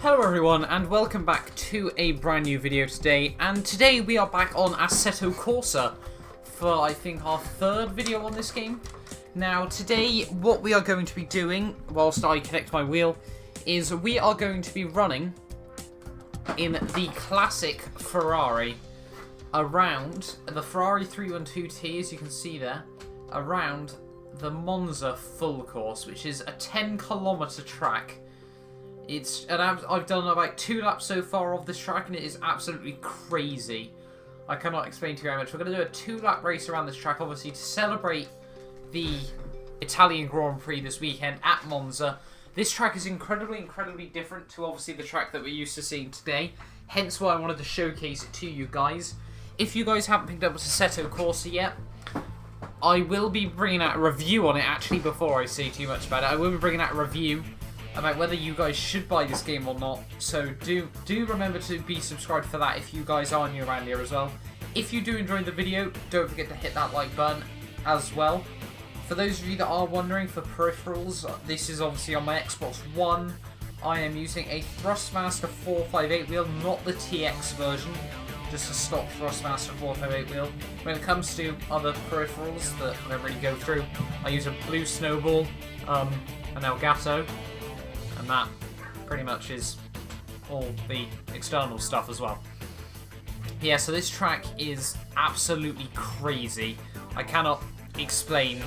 Hello everyone and welcome back to a brand new video today, and today we are back on Assetto Corsa for I think our third video on this game. Now today what we are going to be doing whilst I connect my wheel is we are going to be running in the classic Ferrari around the Ferrari 312T, as you can see there, around the Monza full course, which is a 10-kilometer track. I've done about 2 laps so far of this track, and it is absolutely crazy. I cannot explain to you how much. We're going to do a 2-lap race around this track, obviously, to celebrate the Italian Grand Prix this weekend at Monza. This track is incredibly different to, obviously, the track that we're used to seeing today. Hence why I wanted to showcase it to you guys. If you guys haven't picked up Assetto Corsa yet, I will be bringing out a review on it, actually, before I say too much about it. I will be bringing out a review about whether you guys should buy this game or not, so do remember to be subscribed for that if you guys are new around here as well. If you do enjoy the video, don't forget to hit that like button as well. For those of you that are wondering, for peripherals, this is obviously on my Xbox One. I am using a Thrustmaster 458 wheel, not the TX version, just a stock Thrustmaster 458 wheel. When it comes to other peripherals that I don't really go through, I use a Blue Snowball, an Elgato, and that pretty much is all the external stuff as well. Yeah, so this track is absolutely crazy. I cannot explain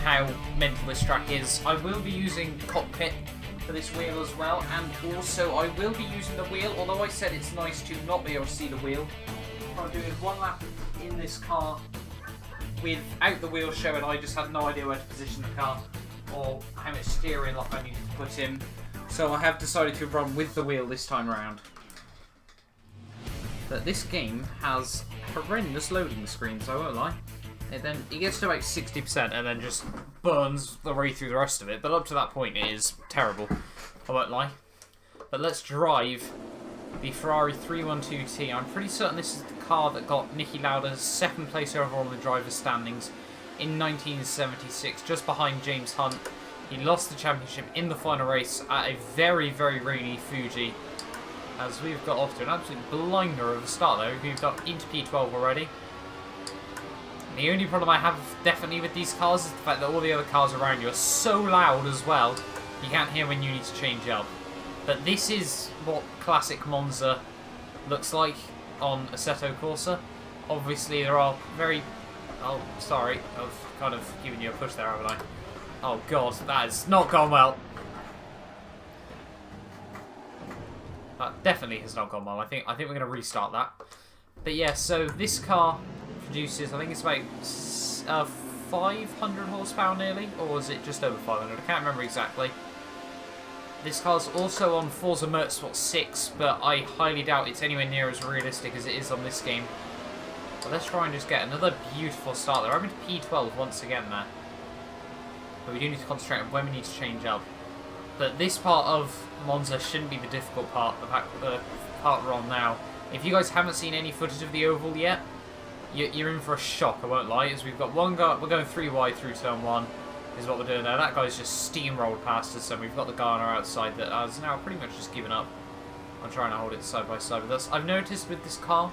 how mental this track is. I will be using cockpit for this wheel as well, and also I will be using the wheel, although I said it's nice to not be able to see the wheel. I'm doing 1 lap in this car without the wheel showing. I just had no idea where to position the car or how much steering lock I needed to put in, so I have decided to run with the wheel this time around. But this game has horrendous loading screens, I won't lie. It gets to about 60% and then just burns the way through the rest of it, but up to that point it is terrible, I won't lie. But let's drive the Ferrari 312T. I'm pretty certain this is the car that got Niki Lauda's 2nd place overall in the driver's standings in 1976, just behind James Hunt. He lost the championship in the final race at a very rainy Fuji, as we've got off to an absolute blinder of a start though. We've got into P12 already. The only problem I have definitely with these cars is the fact that all the other cars around you are so loud as well, you can't hear when you need to change up. But this is what classic Monza looks like on Assetto Corsa. Obviously there are very... Oh, sorry, I've kind of given you a push there, haven't I? Oh god, that has not gone well. That definitely has not gone well. I think we're going to restart that. But yeah, so this car produces, I think it's about 500 horsepower nearly, or is it just over 500? I can't remember exactly. This car's also on Forza Motorsport 6, but I highly doubt it's anywhere near as realistic as it is on this game. But let's try and just get another beautiful start there. I'm into P12 once again there. But we do need to concentrate on when we need to change up. But this part of Monza shouldn't be the difficult part, the part we're on now. If you guys haven't seen any footage of the oval yet, you're in for a shock, I won't lie. As we've got one guy, we're going 3 wide through turn 1, is what we're doing there. That guy's just steamrolled past us, and we've got the guy on our outside that has now pretty much just given up on trying to hold it side by side with us. I've noticed with this car,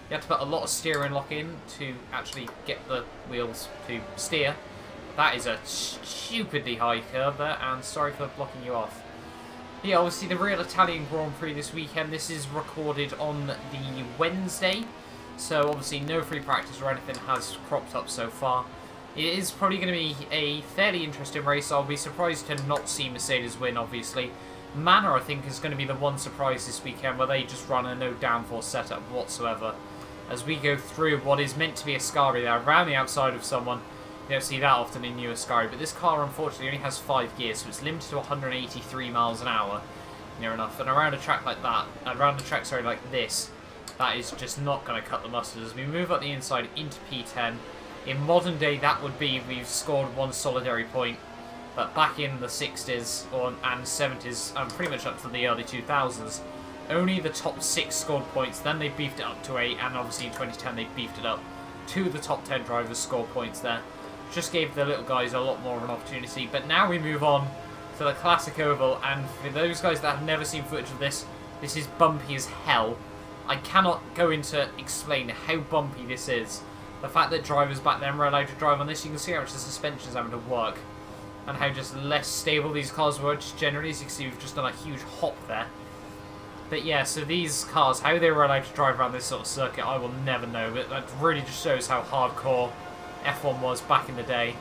you have to put a lot of steering lock in to actually get the wheels to steer. That is a stupidly high curve there, and sorry for blocking you off. Yeah, obviously the real Italian Grand Prix this weekend. This is recorded on the Wednesday, so obviously no free practice or anything has cropped up so far. It is probably going to be a fairly interesting race. I'll be surprised to not see Mercedes win, obviously. Manor, I think, is going to be the one surprise this weekend, where they just run a no downforce setup whatsoever. As we go through what is meant to be a Ascari there, around the outside of someone. You don't see that often in new Ascari, but this car unfortunately only has 5 gears, so it's limited to 183 miles an hour, near enough. And around a track like that, like this, that is just not going to cut the mustard. As we move up the inside into P10, in modern day that would be we've scored 1 solitary point, but back in the 60s and 70s, and pretty much up to the early 2000s, only the top 6 scored points. Then they beefed it up to 8, and obviously in 2010 they beefed it up. 2 of the top 10 drivers scored points there. Just gave the little guys a lot more of an opportunity. But now we move on to for the classic oval, and for those guys that have never seen footage of this, this is bumpy as hell. I cannot go into explain how bumpy this is. The fact that drivers back then were allowed to drive on this, you can see how much the suspension's having to work, and how just less stable these cars were just generally. As you can see, we've just done a huge hop there. But yeah, so these cars, how they were allowed to drive around this sort of circuit, I will never know, but that really just shows how hardcore F1 was back in the day.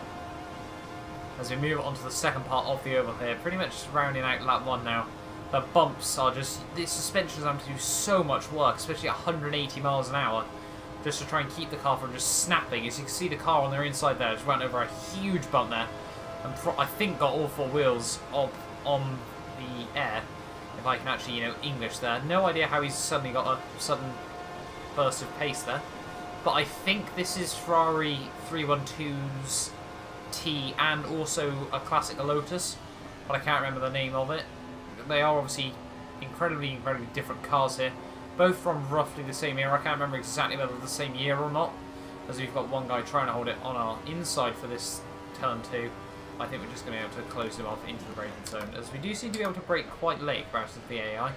As we move on to the second part of the oval here, pretty much rounding out lap 1 now. The bumps are just, the suspension's having to do so much work, especially at 180 miles an hour, just to try and keep the car from just snapping. As you can see, the car on their inside there just went over a huge bump there, and I think got all 4 wheels up on the air. If I can actually, you know, English there. No idea how he's suddenly got a sudden burst of pace there. But I think this is Ferrari 312's T and also a classic Lotus. But I can't remember the name of it. They are obviously incredibly different cars here. Both from roughly the same era. I can't remember exactly whether the same year or not. As we've got one guy trying to hold it on our inside for this turn 2. I think we're just going to be able to close him off into the braking zone, as we do seem to be able to brake quite late versus the AI.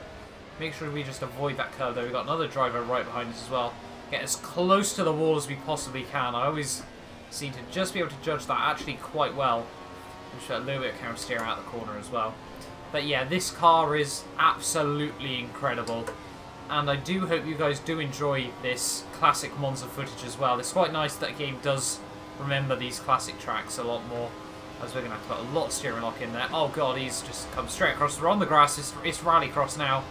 Make sure we just avoid that curve though. We've got another driver right behind us as well. Get as close to the wall as we possibly can. I always seem to just be able to judge that actually quite well. Just a little bit of counter steer out the corner as well. But yeah, this car is absolutely incredible. And I do hope you guys do enjoy this classic Monza footage as well. It's quite nice that a game does remember these classic tracks a lot more. As we're going to have to put a lot of steering lock in there. Oh god, he's just come straight across. We're on the grass. It's rallycross now.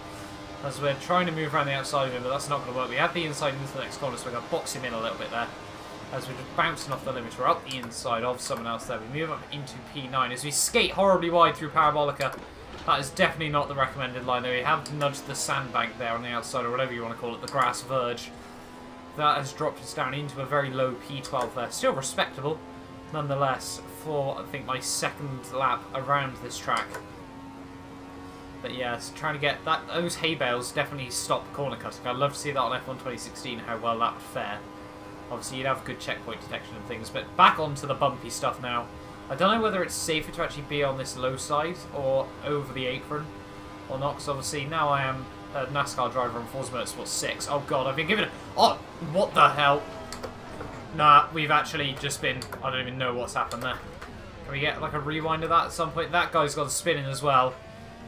As we're trying to move around the outside of him, but that's not going to work. We have the inside into the next corner, so we're going to box him in a little bit there. As we're just bouncing off the limiter up the inside of someone else there. We move up into P9 as we skate horribly wide through Parabolica. That is definitely not the recommended line there. We have nudged the sandbank there on the outside, or whatever you want to call it, the grass verge. That has dropped us down into a very low P12 there. Still respectable, nonetheless, for, I think, my second lap around this track. But yeah, so trying to get that, those hay bales definitely stop corner cutting. I'd love to see that on F1 2016, how well that would fare. Obviously, you'd have good checkpoint detection and things, but back onto the bumpy stuff now. I don't know whether it's safer to actually be on this low side or over the apron or not, because obviously now I am a NASCAR driver on Forza Motorsport 6. Oh god, I've been given a... Oh, what the hell? Nah, we've actually just been... I don't even know what's happened there. Can we get like a rewind of that at some point? That guy's got spinning as well.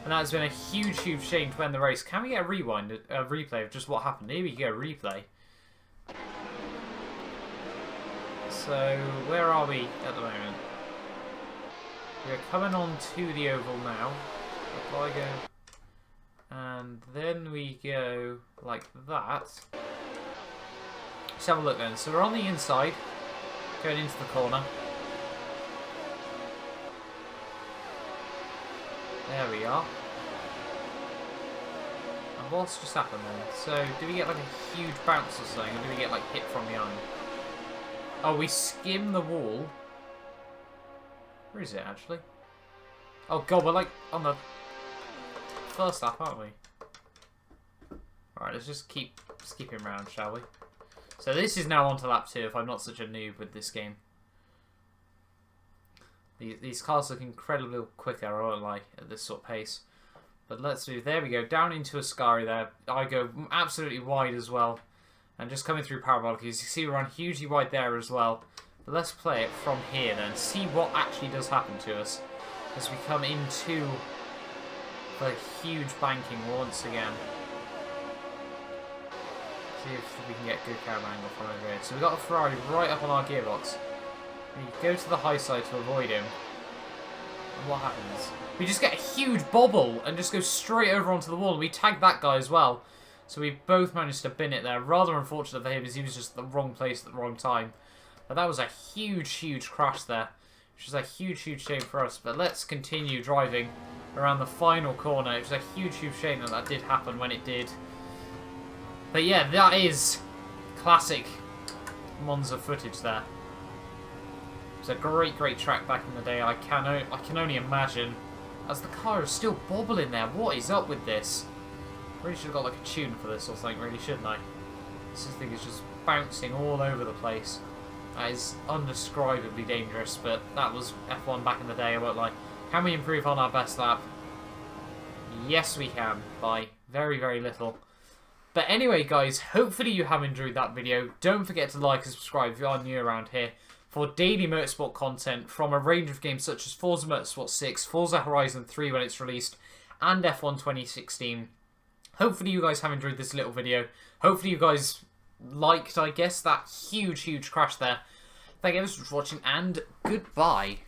And that has been a huge shame to end the race. Can we get a rewind, a replay of just what happened? Here we go, replay. So, where are we at the moment? We're coming on to the oval now. If I go... And then we go like that. Let's have a look then. So we're on the inside, going into the corner. There we are. And what's just happened then? So, do we get like a huge bounce or something? Or do we get like hit from behind? Oh, we skim the wall. Where is it actually? Oh god, we're like on the first lap, aren't we? Alright, let's just keep skipping around, shall we? So this is now on to lap 2, if I'm not such a noob with this game. These cars look incredibly quicker, I won't lie, at this sort of pace. But let's do, there we go, down into Ascari there. I go absolutely wide as well. And just coming through Parabolic, as you see, we run hugely wide there as well. But let's play it from here then, see what actually does happen to us as we come into the huge banking once again. See if we can get good camera angle from over here. So we've got a Ferrari right up on our gearbox. We go to the high side to avoid him. And what happens? We just get a huge bobble and just go straight over onto the wall. And we tag that guy as well. So we both managed to bin it there. Rather unfortunate for him as he was just at the wrong place at the wrong time. But that was a huge crash there. Which is a huge shame for us. But let's continue driving around the final corner. It was a huge shame that that did happen when it did. But yeah, that is classic Monza footage there. It was a great track back in the day. I can only imagine. As the car is still bobbling there. What is up with this? Really should have got like a tune for this or something, really, shouldn't I? This thing is just bouncing all over the place. That is undescribably dangerous, but that was F1 back in the day, I won't lie. Can we improve on our best lap? Yes, we can, by very, very little. But anyway, guys, hopefully you have enjoyed that video. Don't forget to like and subscribe if you are new around here for daily motorsport content from a range of games such as Forza Motorsport 6, Forza Horizon 3 when it's released, and F1 2016. Hopefully you guys have enjoyed this little video. Hopefully you guys liked, I guess, that huge, huge crash there. Thank you so much for watching, and goodbye.